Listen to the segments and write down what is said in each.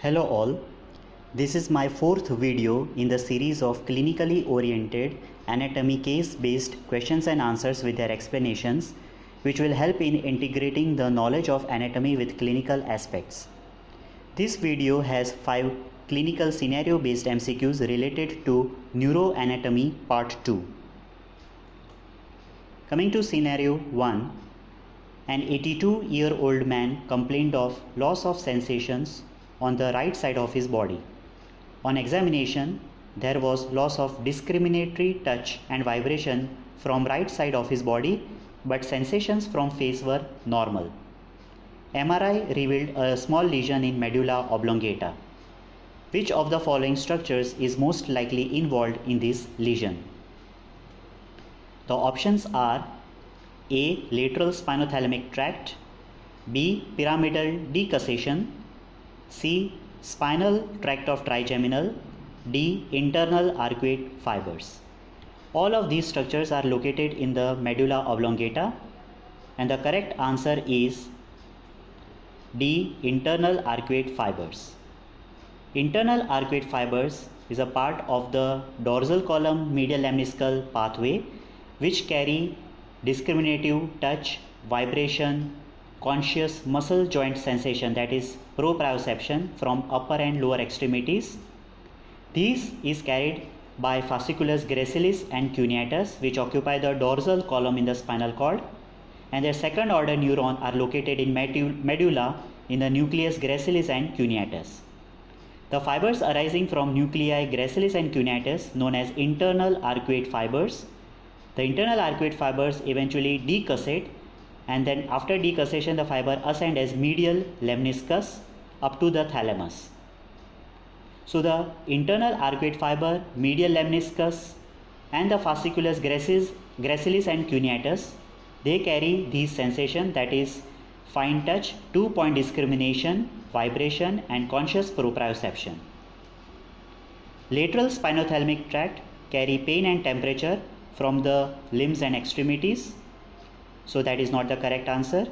Hello all, this is my fourth video in the series of clinically oriented anatomy case-based questions and answers with their explanations, which will help in integrating the knowledge of anatomy with clinical aspects. This video has 5 clinical scenario-based MCQs related to neuroanatomy part 2. Coming to scenario 1, an 82-year-old man complained of loss of sensations on the right side of his body. On examination, there was loss of discriminatory touch and vibration from right side of his body, but sensations from face were normal. MRI revealed a small lesion in medulla oblongata. Which of the following structures is most likely involved in this lesion? The options are A. Lateral spinothalamic tract, B. Pyramidal decussation, C. Spinal tract of trigeminal, D. Internal arcuate fibers. All of these structures are located in the medulla oblongata, and the correct answer is D. Internal arcuate fibers. Internal arcuate fibers is a part of the dorsal column medial lemniscal pathway which carry discriminative touch, vibration, conscious muscle joint sensation, that is proprioception, from upper and lower extremities. This is carried by fasciculus gracilis and cuneatus, which occupy the dorsal column in the spinal cord, and their second order neurons are located in medulla in the nucleus gracilis and cuneatus. The fibers arising from nuclei gracilis and cuneatus, known as internal arcuate fibers. The internal arcuate fibers eventually decussate, and then after decussation the fiber ascend as medial lemniscus up to the thalamus. So the internal arcuate fiber, medial lemniscus and the fasciculus gracilis and cuneatus, they carry these sensations, that is fine touch, 2-point discrimination, vibration and conscious proprioception. Lateral spinothalamic tract carry pain and temperature from the limbs and extremities. So that is not the correct answer.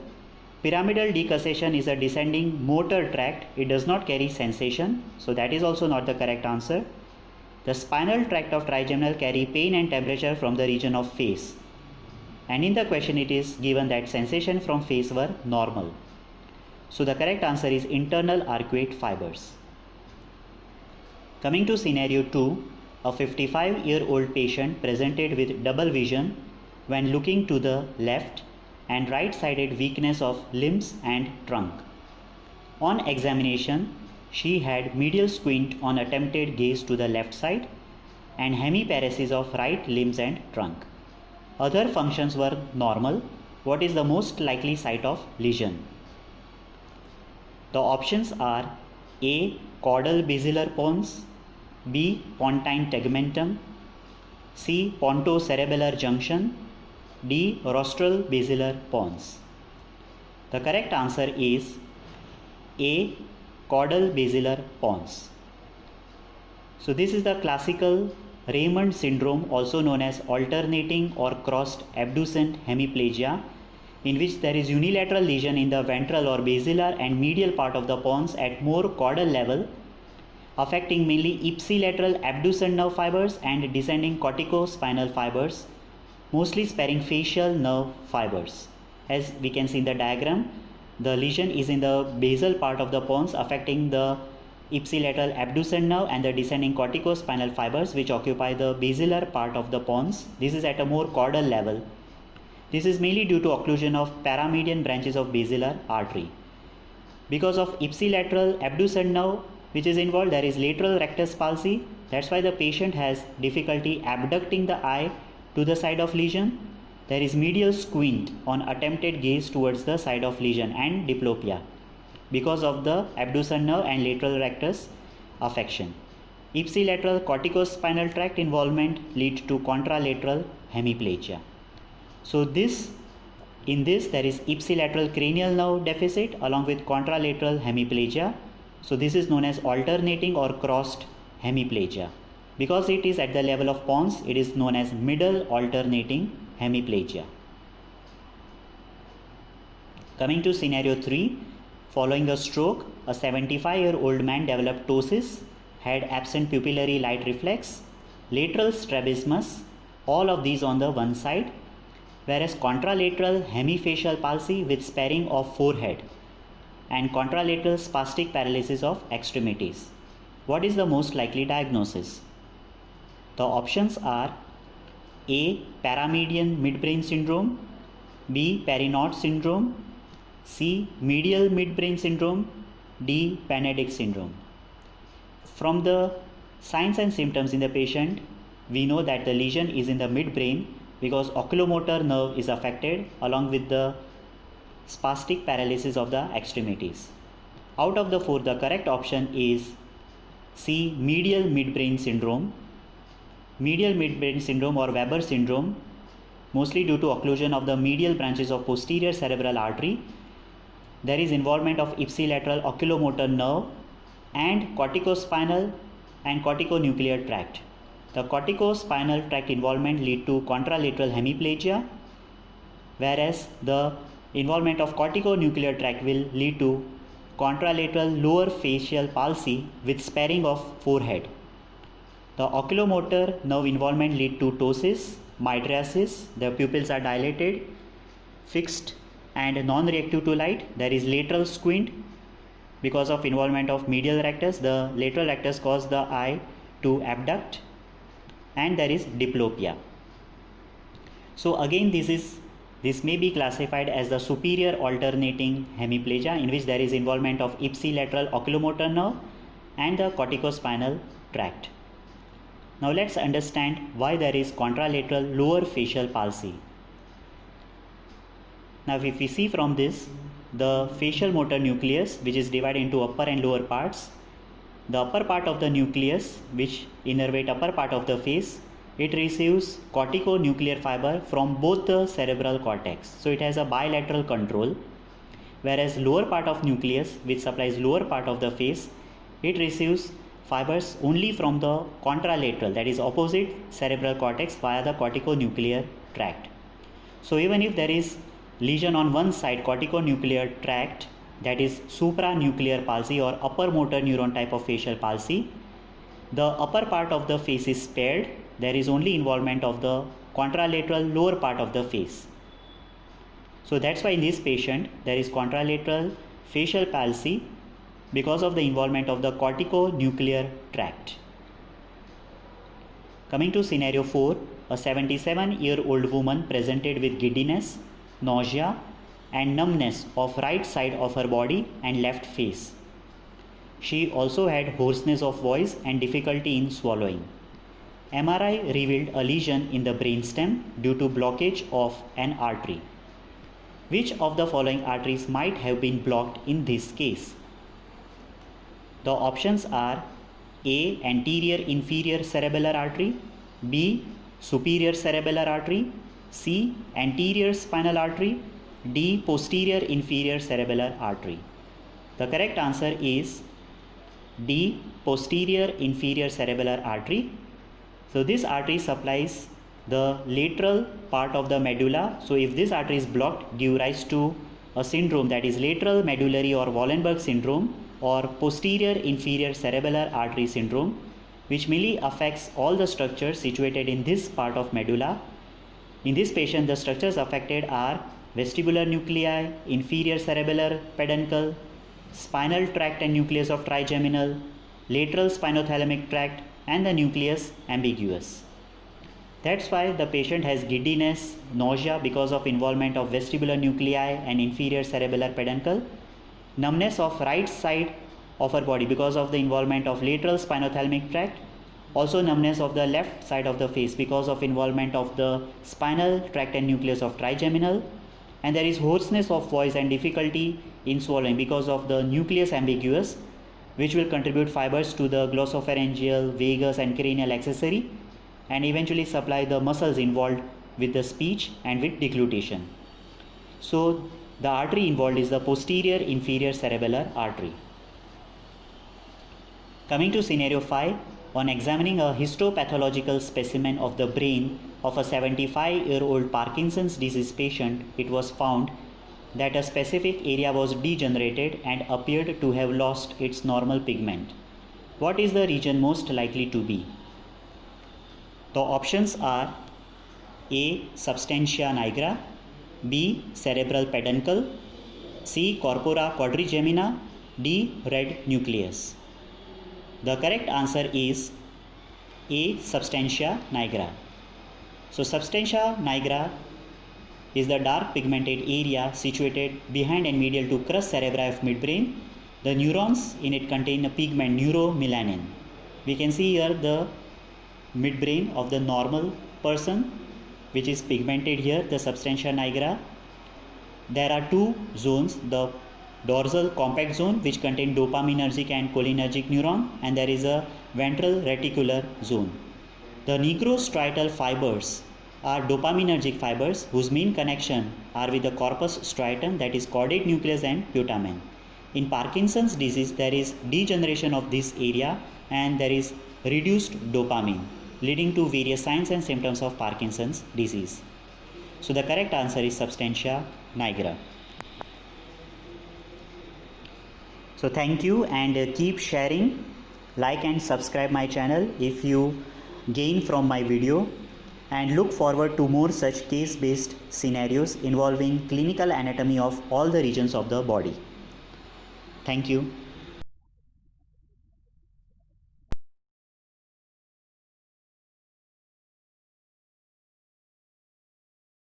Pyramidal decussation is a descending motor tract. It does not carry sensation. So that is also not the correct answer. The spinal tract of trigeminal carry pain and temperature from the region of face. And in the question it is given that sensation from face were normal. So the correct answer is internal arcuate fibers. Coming to scenario 2, a 55-year-old patient presented with double vision when looking to the left and right-sided weakness of limbs and trunk. On examination, she had medial squint on attempted gaze to the left side and hemiparesis of right limbs and trunk. Other functions were normal. What is the most likely site of lesion? The options are A. Caudal basilar pons, B. Pontine tegmentum, C. pontocerebellar junction, D. rostral basilar pons. The correct answer is A. Caudal basilar pons. So this is the classical Raymond syndrome, also known as alternating or crossed abducent hemiplegia, in which there is unilateral lesion in the ventral or basilar and medial part of the pons at more caudal level, affecting mainly ipsilateral abducent nerve fibers and descending corticospinal fibers, mostly sparing facial nerve fibers. As we can see in the diagram, the lesion is in the basal part of the pons, affecting the ipsilateral abducent nerve and the descending corticospinal fibers, which occupy the basilar part of the pons. This is at a more caudal level. This is mainly due to occlusion of paramedian branches of basilar artery. Because of ipsilateral abducent nerve which is involved, there is lateral rectus palsy. That's why the patient has difficulty abducting the eye to the side of lesion. There is medial squint on attempted gaze towards the side of lesion and diplopia because of the abducent nerve and lateral rectus affection. Ipsilateral corticospinal tract involvement leads to contralateral hemiplegia. So in this there is ipsilateral cranial nerve deficit along with contralateral hemiplegia. So this is known as alternating or crossed hemiplegia. Because it is at the level of pons, it is known as middle alternating hemiplegia. Coming to scenario 3, Following a stroke, a 75-year-old man developed ptosis, had absent pupillary light reflex, lateral strabismus, all of these on the one side, whereas contralateral hemifacial palsy with sparing of forehead and contralateral spastic paralysis of extremities. What is the most likely diagnosis? The options are A. Paramedian midbrain syndrome, B. Perinaud syndrome, C. Medial midbrain syndrome, D. Benedict syndrome. From the signs and symptoms in the patient, we know that the lesion is in the midbrain because oculomotor nerve is affected along with the spastic paralysis of the extremities. Out of the four, the correct option is C. Medial midbrain syndrome. Medial midbrain syndrome or Weber syndrome, mostly due to occlusion of the medial branches of posterior cerebral artery. There is involvement of ipsilateral oculomotor nerve and corticospinal and corticonuclear tract. The corticospinal tract involvement lead to contralateral hemiplegia, whereas the involvement of corticonuclear tract will lead to contralateral lower facial palsy with sparing of forehead. The oculomotor nerve involvement lead to ptosis, mydriasis, the pupils are dilated, fixed and non-reactive to light. There is lateral squint because of involvement of medial rectus. The lateral rectus cause the eye to abduct, and there is diplopia. So again, this may be classified as the superior alternating hemiplegia, in which there is involvement of ipsilateral oculomotor nerve and the corticospinal tract. Now let's understand why there is contralateral lower facial palsy. Now if we see from this, the facial motor nucleus, which is divided into upper and lower parts, the upper part of the nucleus, which innervate upper part of the face, it receives corticonuclear fiber from both the cerebral cortex. So it has a bilateral control. Whereas lower part of nucleus, which supplies lower part of the face, it receives fibers only from the contralateral, that is opposite cerebral cortex, via the corticonuclear tract. So even if there is lesion on one side, corticonuclear tract, that is supranuclear palsy or upper motor neuron type of facial palsy, the upper part of the face is spared. There is only involvement of the contralateral lower part of the face. So that's why in this patient there is contralateral facial palsy because of the involvement of the corticonuclear tract. Coming to scenario 4, a 77-year-old woman presented with giddiness, nausea and numbness of right side of her body and left face. She also had hoarseness of voice and difficulty in swallowing. MRI revealed a lesion in the brainstem due to blockage of an artery. Which of the following arteries might have been blocked in this case? The options are A. Anterior inferior cerebellar artery, B. Superior cerebellar artery, C. Anterior spinal artery, D. Posterior inferior cerebellar artery. The correct answer is D. Posterior inferior cerebellar artery. So this artery supplies the lateral part of the medulla. So if this artery is blocked, give rise to a syndrome, that is lateral medullary or Wallenberg syndrome or posterior inferior cerebellar artery syndrome, which mainly affects all the structures situated in this part of medulla. In this patient, the structures affected are vestibular nuclei, inferior cerebellar peduncle, spinal tract and nucleus of trigeminal, lateral spinothalamic tract, and the nucleus ambiguous. That's why the patient has giddiness, nausea because of involvement of vestibular nuclei and inferior cerebellar peduncle, numbness of right side of her body because of the involvement of lateral spinothalamic tract, also numbness of the left side of the face because of involvement of the spinal tract and nucleus of trigeminal, and there is hoarseness of voice and difficulty in swallowing because of the nucleus ambiguous, which will contribute fibers to the glossopharyngeal, vagus and cranial accessory and eventually supply the muscles involved with the speech and with deglutition. So the artery involved is the posterior inferior cerebellar artery. Coming to scenario 5, on examining a histopathological specimen of the brain of a 75-year-old Parkinson's disease patient, it was found that a specific area was degenerated and appeared to have lost its normal pigment. What is the region most likely to be? The options are A. Substantia nigra, B. Cerebral peduncle, C. Corpora quadrigemina, D. Red nucleus. The correct answer is A. Substantia nigra. So Substantia nigra is the dark pigmented area situated behind and medial to crus cerebri of midbrain. The neurons in it contain a pigment neuromelanin. We can see here the midbrain of the normal person, which is pigmented here, the substantia nigra. There are two zones, the dorsal compact zone, which contain dopaminergic and cholinergic neuron, and there is a ventral reticular zone. The nigrostriatal fibers are dopaminergic fibers whose main connection are with the corpus striatum, that is caudate nucleus and putamen. In Parkinson's disease, there is degeneration of this area and there is reduced dopamine, leading to various signs and symptoms of Parkinson's disease. So the correct answer is substantia nigra. So thank you, and keep sharing, like and subscribe my channel if you gain from my video, and look forward to more such case-based scenarios involving clinical anatomy of all the regions of the body. Thank you.